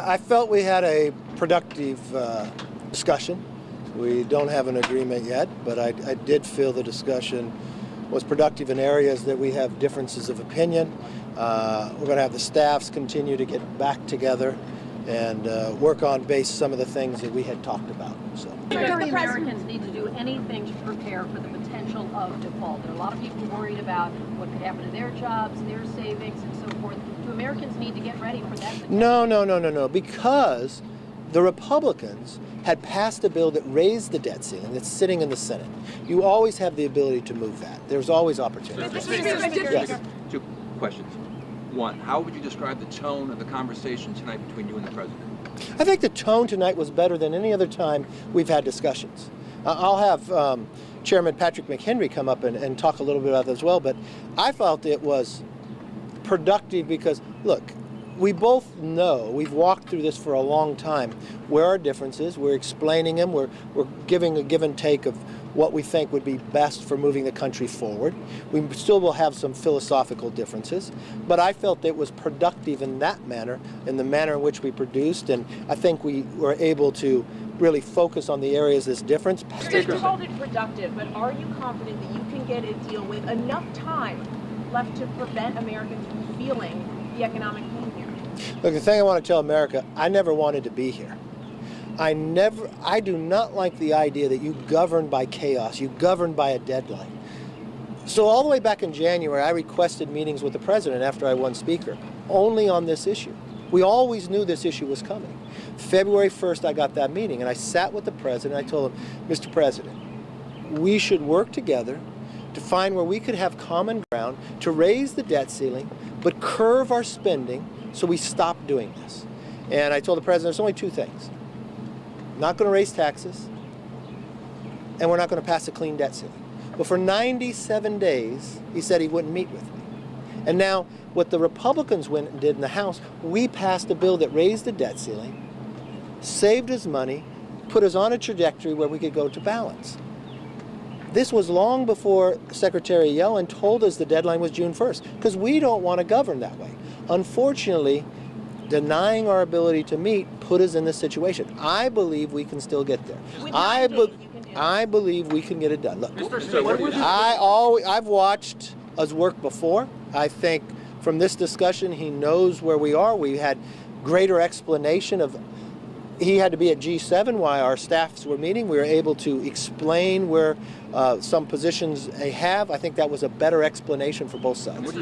I felt we had a productive discussion. We don't have an agreement yet, but I did feel the discussion was productive in areas that we have differences of opinion. We're going to have the staffs continue to get back together and work on some of the things that we had talked about. So. Do Americans need to do anything to prepare for the potential of default? There are a lot of people worried about what could happen to their jobs, their savings, and so forth. Do Americans need to get ready for that? No. Because the Republicans had passed a bill that raised the debt ceiling that's sitting in the Senate. You always have the ability to move that. There's always opportunity. Yes. Two questions. One, how would you describe the tone of the conversation tonight between you and the president? I think the tone tonight was better than any other time we've had discussions. I'll have Chairman Patrick McHenry come up and talk a little bit about that as well, but I felt it was productive because, look, we both know, we've walked through this for a long time, where our differences, we're explaining them, we're giving a give and take of what we think would be best for moving the country forward. We still will have some philosophical differences, but I felt it was productive in that manner, in the manner in which we produced, and I think we were able to really focus on the areas that's different. You called it productive, but are you confident that you can get a deal with enough time left to prevent Americans from feeling the economic pain here? Look, the thing I want to tell America, I never wanted to be here. I do not like the idea that you govern by chaos, you govern by a deadline. So all the way back in January, I requested meetings with the president after I won Speaker, only on this issue. We always knew this issue was coming. February 1st, I got that meeting, and I sat with the president. I told him, Mr. President, we should work together to find where we could have common ground to raise the debt ceiling, but curve our spending so we stop doing this. And I told the president, there's only two things. Not going to raise taxes, and we're not going to pass a clean debt ceiling. But for 97 days, he said he wouldn't meet with me. And now, what the Republicans went and did in the House, we passed a bill that raised the debt ceiling, saved us money, put us on a trajectory where we could go to balance. This was long before Secretary Yellen told us the deadline was June 1st, because we don't want to govern that way. Unfortunately, denying our ability to meet put us in this situation. I believe we can still get there. I believe we can get it done. Look, I've watched us work before. I think from this discussion, he knows where we are. We had greater explanation of, he had to be at G7 while our staffs were meeting. We were able to explain where some positions they have. I think that was a better explanation for both sides.